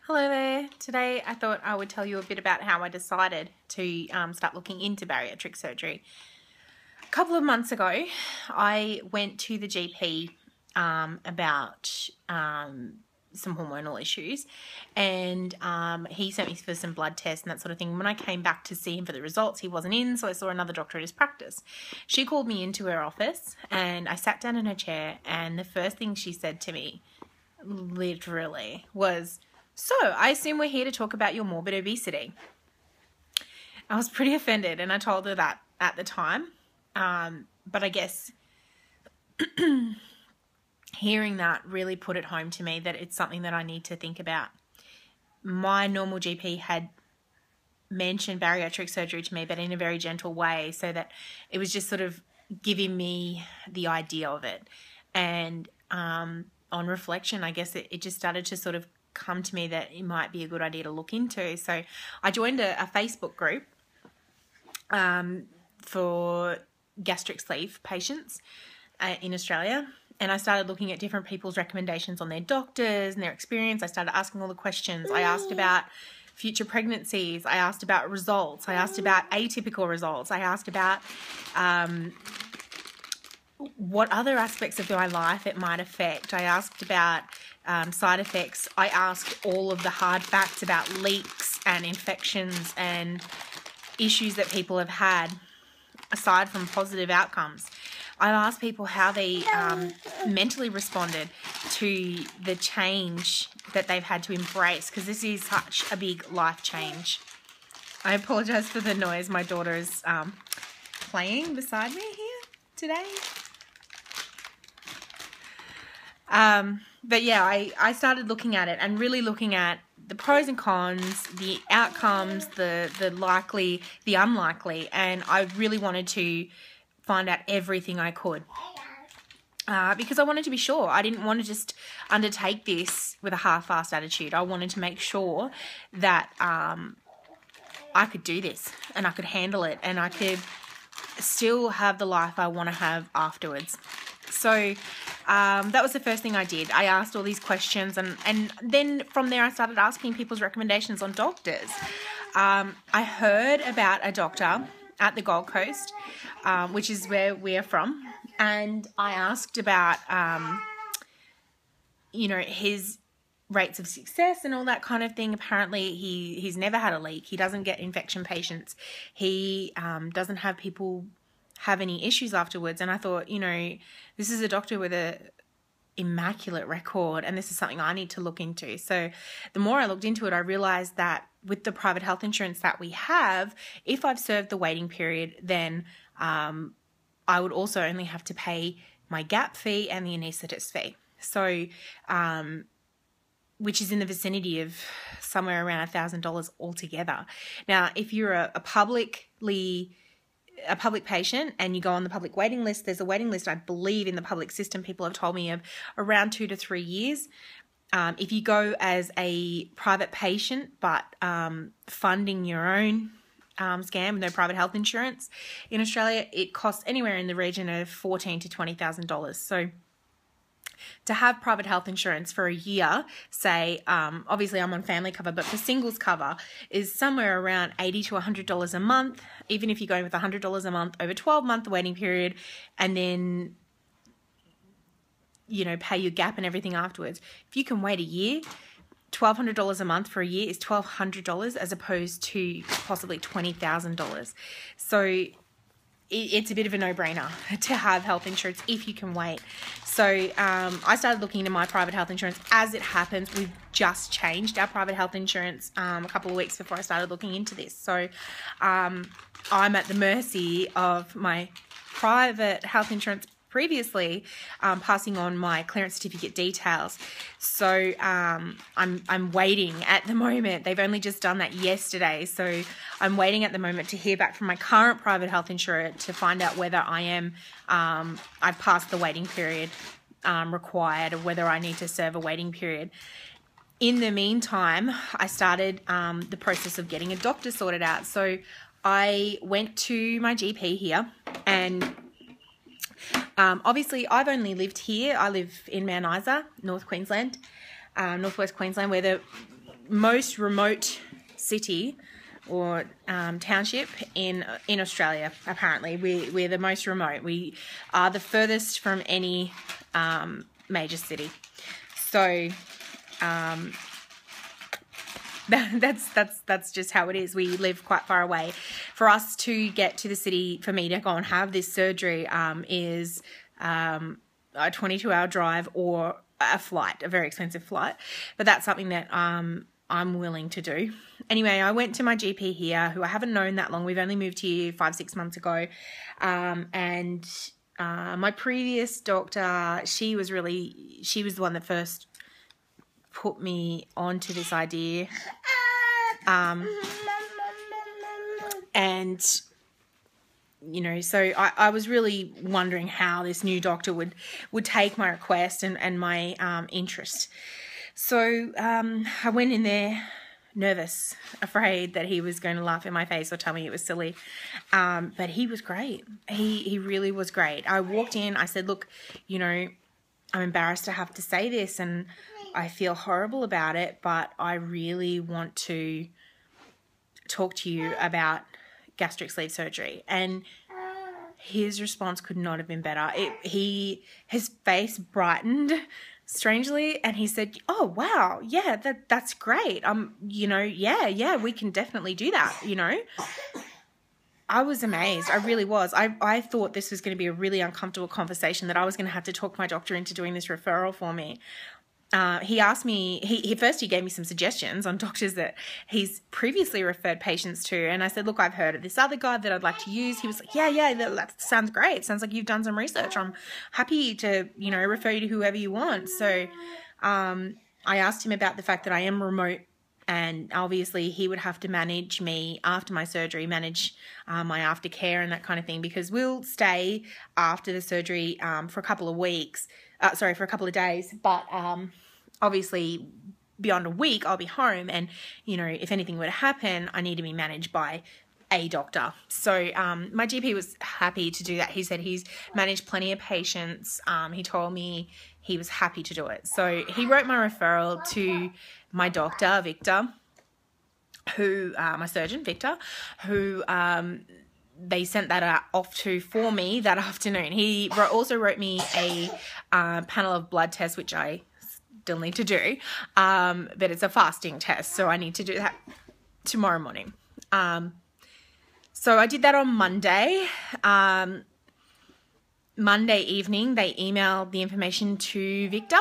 Hello there. Today I thought I would tell you a bit about how I decided to start looking into bariatric surgery. A couple of months ago, I went to the GP about some hormonal issues, and he sent me for some blood tests and that sort of thing. When I came back to see him for the results, he wasn't in, so I saw another doctor at his practice. She called me into her office, and I sat down in her chair, and the first thing she said to me, literally, was, "So, I assume we're here to talk about your morbid obesity." I was pretty offended, and I told her that at the time. But I guess hearing that really put it home to me that it's something that I need to think about. My normal GP had mentioned bariatric surgery to me, but in a very gentle way, so that it was just sort of giving me the idea of it. And on reflection, I guess it just started to sort of come to me that it might be a good idea to look into. So I joined a Facebook group for gastric sleeve patients in Australia, and I started looking at different people's recommendations on their doctors and their experience. I started asking all the questions. I asked about future pregnancies. I asked about results. I asked about atypical results. I asked about what other aspects of my life it might affect. I asked about side effects. I asked all of the hard facts about leaks and infections and issues that people have had, aside from positive outcomes. I asked people how they mentally responded to the change that they've had to embrace, because this is such a big life change. I apologize for the noise. My daughter is playing beside me here today. But yeah, I started looking at it and really looking at the pros and cons, the outcomes, the likely, the unlikely, and I really wanted to find out everything I could because I wanted to be sure. I didn't want to just undertake this with a half-assed attitude. I wanted to make sure that I could do this and I could handle it and I could still have the life I want to have afterwards. So that was the first thing I did. I asked all these questions, and then from there I started asking people's recommendations on doctors. I heard about a doctor at the Gold Coast, which is where we're from, and I asked about, his rates of success and all that kind of thing. Apparently he's never had a leak. He doesn't get infection patients. He doesn't have people have any issues afterwards. And I thought, this is a doctor with a immaculate record, and this is something I need to look into. So the more I looked into it, I realized that with the private health insurance that we have, if I've served the waiting period, then I would also only have to pay my gap fee and the anaesthetist fee. So which is in the vicinity of somewhere around $1,000 altogether. Now, if you're a public patient and you go on the public waiting list, there's a waiting list, I believe, in the public system, people have told me, of around 2 to 3 years. If you go as a private patient but funding your own scam with no private health insurance in Australia, it costs anywhere in the region of $14,000 to $20,000. So to have private health insurance for a year, say, obviously I'm on family cover, but for singles cover is somewhere around $80 to $100 a month, even if you're going with $100 a month over 12-month waiting period, and then, pay your gap and everything afterwards. If you can wait a year, $1,200 a month for a year is $1,200 as opposed to possibly $20,000. So it's a bit of a no-brainer to have health insurance if you can wait. So I started looking into my private health insurance. As it happens, we've just changed our private health insurance a couple of weeks before I started looking into this. So I'm at the mercy of my private health insurance previously, passing on my clearance certificate details. So I'm waiting at the moment. They've only just done that yesterday. So I'm waiting at the moment to hear back from my current private health insurer to find out whether I've passed the waiting period required, or whether I need to serve a waiting period. In the meantime, I started the process of getting a doctor sorted out. So I went to my GP here, and obviously I've only lived here. I live in Mount Isa, Northwest Queensland, where the most remote city or township in Australia. Apparently, we're the most remote. We are the furthest from any major city. So that's just how it is. We live quite far away. For us to get to the city, for me to go and have this surgery, is a 22-hour drive or a flight, a very expensive flight. But that's something that I'm willing to do. Anyway, I went to my GP here, who I haven't known that long. We've only moved here 5-6 months ago. And my previous doctor, she was the one that first put me onto this idea. And, so I was really wondering how this new doctor would take my request and my interest. So I went in there nervous, afraid that he was going to laugh in my face or tell me it was silly. But he was great. He really was great. I walked in, I said, look, I'm embarrassed to have to say this and I feel horrible about it, but I really want to talk to you about gastric sleeve surgery. And his response could not have been better. His face brightened strangely, and he said, "Oh wow, yeah, that's great. Yeah, we can definitely do that." I was amazed. I really was. I thought this was going to be a really uncomfortable conversation, that I was going to have to talk my doctor into doing this referral for me. He asked me, he gave me some suggestions on doctors that he's previously referred patients to. And I said, look, I've heard of this other guy that I'd like to use. He was like, yeah, that sounds great. Sounds like you've done some research. I'm happy to, refer you to whoever you want. So I asked him about the fact that I am remote, and obviously he would have to manage me after my surgery, manage my aftercare and that kind of thing, because we'll stay after the surgery for a couple of days. But obviously beyond a week, I'll be home, and, if anything were to happen, I need to be managed by a doctor. So my GP was happy to do that. He said he's managed plenty of patients. He told me he was happy to do it. So he wrote my referral to my doctor, Victor, my surgeon, Victor, who they sent that off to for me that afternoon. He also wrote me a panel of blood tests, which I still need to do, but it's a fasting test, so I need to do that tomorrow morning. So I did that on Monday. Monday evening, they emailed the information to Victor.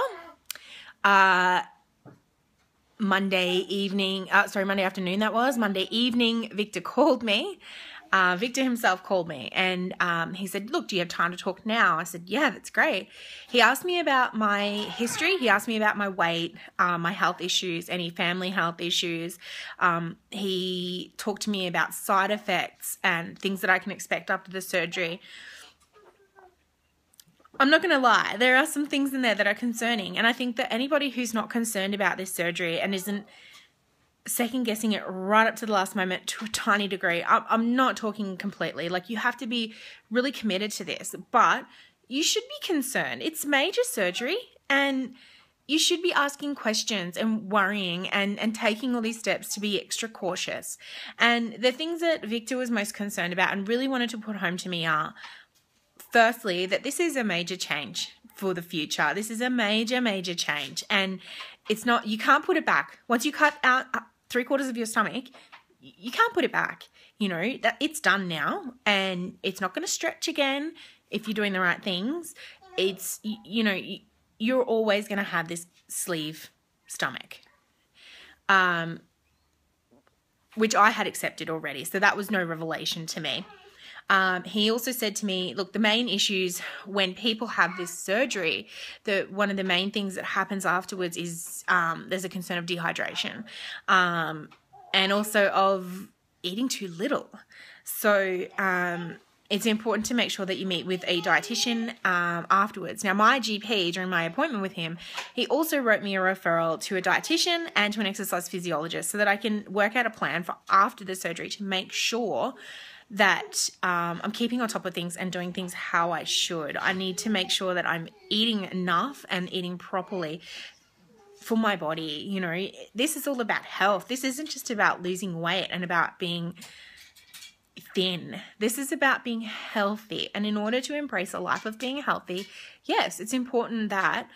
Monday afternoon that was. Monday evening, Victor called me. Victor himself called me, and he said, look, do you have time to talk now? I said, yeah, that's great. He asked me about my history. He asked me about my weight, my health issues, any family health issues. He talked to me about side effects and things that I can expect after the surgery. I'm not going to lie, there are some things in there that are concerning, and I think that anybody who's not concerned about this surgery and isn't second-guessing it right up to the last moment to a tiny degree, I'm not talking completely, like, you have to be really committed to this, but you should be concerned. It's major surgery, and you should be asking questions and worrying and taking all these steps to be extra cautious. And the things that Victor was most concerned about and really wanted to put home to me are, firstly, that this is a major change for the future. This is a major, major change. And it's not, you can't put it back. Once you cut out 3/4 of your stomach, you can't put it back. That it's done now, and it's not going to stretch again if you're doing the right things. It's, you're always going to have this sleeve stomach, which I had accepted already. So that was no revelation to me. He also said to me, look, the main issues when people have this surgery, one of the main things that happens afterwards is there's a concern of dehydration, and also of eating too little. So it's important to make sure that you meet with a dietitian afterwards. Now, my GP, during my appointment with him, he also wrote me a referral to a dietitian and to an exercise physiologist so that I can work out a plan for after the surgery to make sure that I'm keeping on top of things and doing things how I should. I need to make sure that I'm eating enough and eating properly for my body. You know, this is all about health. This isn't just about losing weight and about being thin. This is about being healthy. And in order to embrace a life of being healthy, yes, it's important that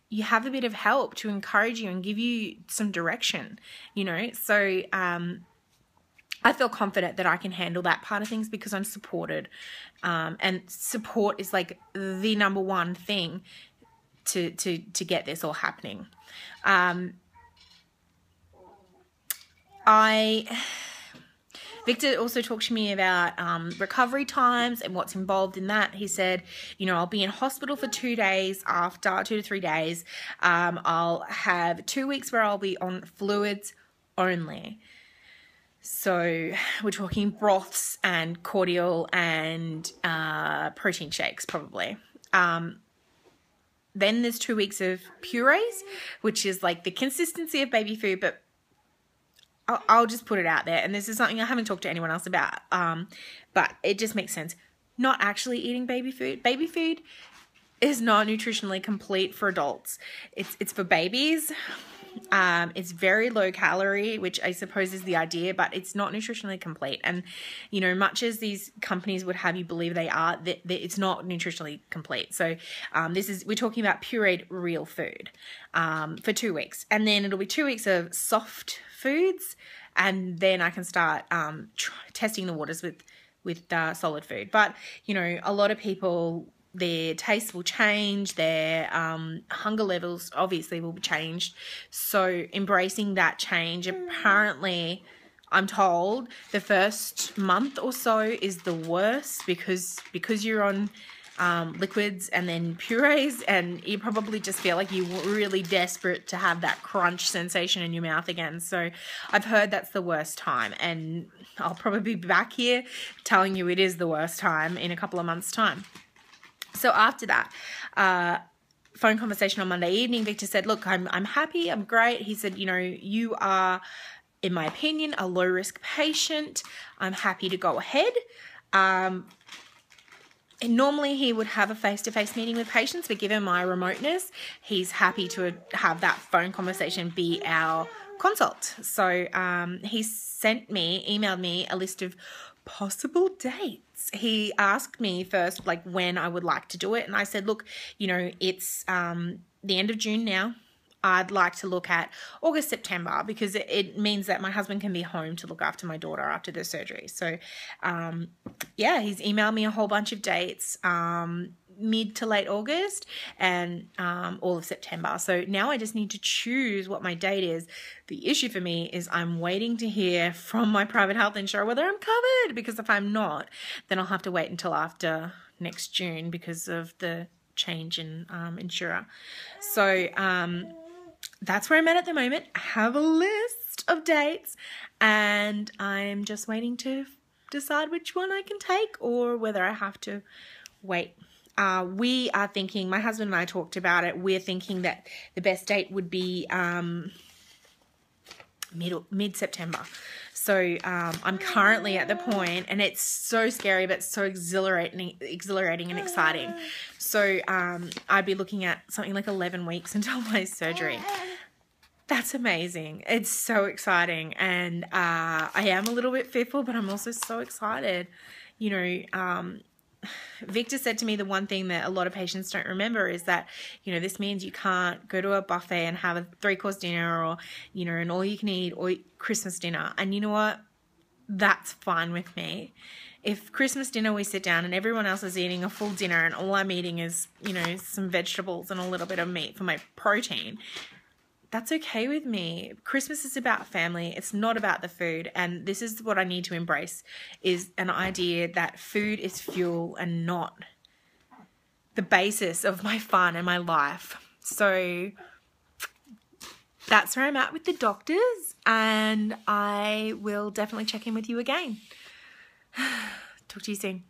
you have a bit of help to encourage you and give you some direction, you know. So I feel confident that I can handle that part of things because I'm supported. And support is like the number one thing to get this all happening. Victor also talked to me about recovery times and what's involved in that. He said, you know, I'll be in hospital for 2 days after, 2 to 3 days. I'll have 2 weeks where I'll be on fluids only. So we're talking broths and cordial and protein shakes probably. Then there's 2 weeks of purees, which is like the consistency of baby food, but I'll just put it out there. And this is something I haven't talked to anyone else about, but it just makes sense. Not actually eating baby food. Baby food is not nutritionally complete for adults. It's for babies. It's very low calorie, which I suppose is the idea, but it's not nutritionally complete. And, you know, much as these companies would have you believe they are, it's not nutritionally complete. So we're talking about pureed real food for 2 weeks. And then it'll be 2 weeks of soft foods. And then I can start testing the waters with solid food. But, you know, a lot of people, their taste will change, their hunger levels obviously will be changed. So embracing that change, apparently I'm told the first month or so is the worst because you're on liquids and then purees, and you probably just feel like you're really desperate to have that crunch sensation in your mouth again. So I've heard that's the worst time, and I'll probably be back here telling you it is the worst time in a couple of months' time. So after that phone conversation on Monday evening, Victor said, look, I'm happy, I'm great. He said, you know, you are, in my opinion, a low-risk patient. I'm happy to go ahead. And normally he would have a face-to-face meeting with patients, but given my remoteness, he's happy to have that phone conversation be our consult. So he emailed me a list of possible dates. He asked me first, like, when I would like to do it. And I said, look, you know, it's the end of June now. I'd like to look at August, September, because it means that my husband can be home to look after my daughter after the surgery. So, yeah, he's emailed me a whole bunch of dates, mid to late August and all of September. So now I just need to choose what my date is. The issue for me is I'm waiting to hear from my private health insurer whether I'm covered, because if I'm not, then I'll have to wait until after next June because of the change in insurer. So, that's where I'm at the moment. I have a list of dates and I'm just waiting to decide which one I can take or whether I have to wait. We are thinking, my husband and I talked about it, we're thinking that the best date would be mid-September. So I'm currently at the point, and it's so scary but so exhilarating and exciting. So I'd be looking at something like 11 weeks until my surgery. That's amazing. It's so exciting, and I am a little bit fearful, but I'm also so excited. You know, Victor said to me the one thing that a lot of patients don't remember is that, you know, this means you can't go to a buffet and have a 3-course dinner or, you know, an all-you-can-eat or Christmas dinner. And you know what? That's fine with me. If Christmas dinner we sit down and everyone else is eating a full dinner and all I'm eating is, you know, some vegetables and a little bit of meat for my protein, that's okay with me. Christmas is about family. It's not about the food. And this is what I need to embrace, is an idea that food is fuel and not the basis of my fun and my life. So that's where I'm at with the doctors, and I will definitely check in with you again. Talk to you soon.